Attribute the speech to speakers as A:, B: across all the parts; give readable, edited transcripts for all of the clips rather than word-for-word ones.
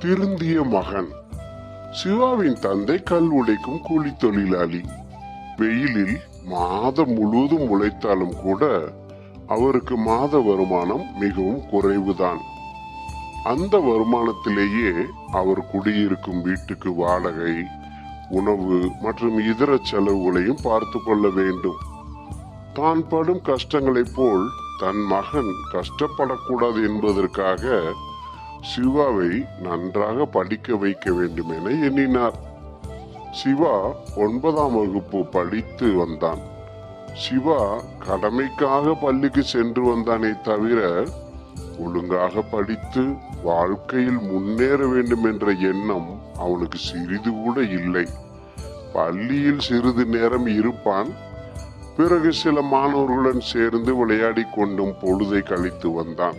A: திருந்திய மகன். சிவாவின் தந்தை கல் உடைக்கும் கூலி தொழிலாளி. வெயிலில் மாதம் முழுவதும் உழைத்தாலும் கூட அவருக்கு மாத வருமானம் மிகவும் குறைவுதான். அந்த வருமானத்திலேயே அவர் குடியிருக்கும் வீட்டுக்கு வாடகை, உணவு மற்றும் இதர செலவுகளையும் பார்த்து கொள்ள வேண்டும். தான் படும் கஷ்டங்களைப் போல் தன் மகன் கஷ்டப்படக்கூடாது என்பதற்காக சிவாவை நன்றாக படிக்க வைக்க வேண்டும் என எண்ணினார். சிவா 9ஆம் வகுப்பு படித்து வந்தான். சிவா கடமைக்காக பள்ளிக்கு சென்று வந்தானே தவிர ஒழுங்காக படித்து வாழ்க்கையில் முன்னேற வேண்டும் என்ற எண்ணம் அவனுக்கு சிறிது கூட இல்லை. பள்ளியில் சிறிது நேரம் இருப்பான். பிறகு சில மாணவர்களுடன் சேர்ந்து விளையாடி கொண்டும் பொழுதை கழித்து வந்தான்.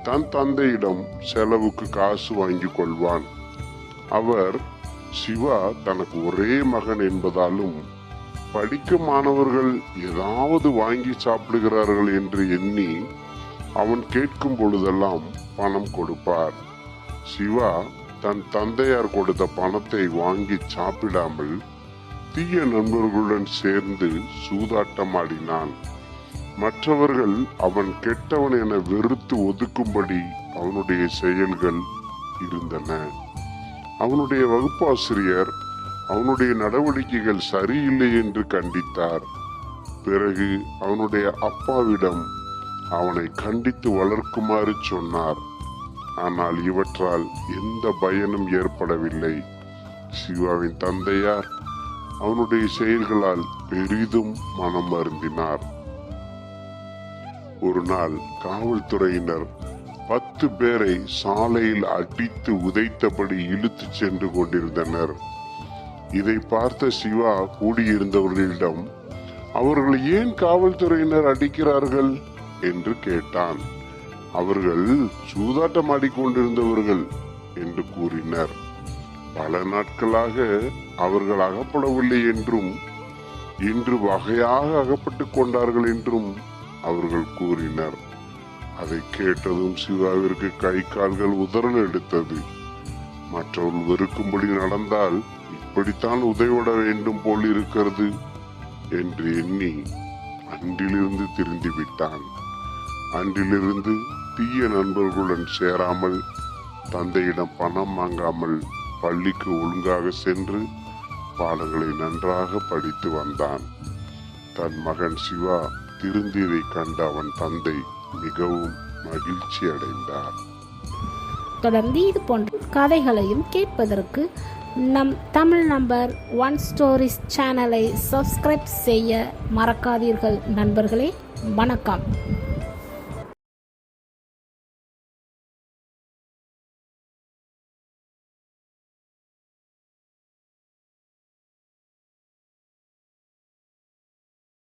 A: தன் தந்தையிடம் செலவுக்கு காசு வாங்கி கொள்வான். அவர் சிவா தனக்கு ஒரே மகன் என்பதாலும் படிக்கும் மாணவர்கள் ஏதாவது வாங்கி சாப்பிடுகிறார்கள் என்று எண்ணி அவன் கேட்கும் பொழுதெல்லாம் பணம் கொடுப்பார். சிவா தன் தந்தையார் கொடுத்த பணத்தை வாங்கி சாப்பிடாமல் தீய நண்பர்களுடன் சேர்ந்து சூதாட்டம் ஆடினான். மற்றவர்கள் அவன் கெட்டவன் என வெறுத்து ஒதுக்கும்படி அவனுடைய செயல்கள் இருந்தன. அவனுடைய வகுப்பாசிரியர் அவனுடைய நடவடிக்கைகள் சரியில்லை என்று கண்டித்தார். பிறகு அவனுடைய அப்பாவிடம் அவனை கண்டித்து வளர்க்குமாறு சொன்னார். ஆனால் இவற்றால் எந்த பயனும் ஏற்படவில்லை. சிவாவின் தந்தையார் அவனுடைய செயல்களால் பெரிதும் மனம் வருந்தினார். ஒரு நாள் காவல்துறையினர் 10 பேரை சாலையில் அடித்து உதைத்தபடி இழுத்து சென்று கொண்டிருந்தனர். இதை பார்த்த சிவா கூடியிருந்தவர்களிடம், அவர்கள் ஏன் காவல்துறையினர் அடிக்கிறார்கள் என்று கேட்டான். அவர்கள் சூதாட்டம் ஆடிக்கொண்டிருந்தவர்கள் என்று கூறினர். பல நாட்களாக அவர்கள் அகப்படவில்லை என்றும் இன்று வகையாக அகப்பட்டுக் கொண்டார்கள் என்றும் அவர்கள் கூறினர். அதை கேட்டதும் சிவாவிற்கு கை கால்கள் உதறல் எடுத்தது. மற்றவர்கள் வெறுக்கும்படி நடந்தால் இப்படித்தான் உதவிட வேண்டும் போல் இருக்கிறது என்று எண்ணி அன்றிலிருந்து திருந்தி விட்டான். அன்றிலிருந்து தீய நண்பர்களுடன் சேராமல், தந்தையிடம் பணம் வாங்காமல் பள்ளிக்கு ஒழுங்காக சென்று பாடங்களை நன்றாக படித்து வந்தான். தன் மகன் சிவா திருந்தியதை கண்ட அவன் தந்தை மிகவும் மகிழ்ச்சி அடைந்தார்.
B: தொடர்ந்து இது போன்ற கதைகளையும் கேட்பதற்கு நம் தமிழ் நம்பர் 1 ஸ்டோரிஸ் சேனலை சப்ஸ்கிரைப் செய்ய மறக்காதீர்கள் நண்பர்களே. வணக்கம்.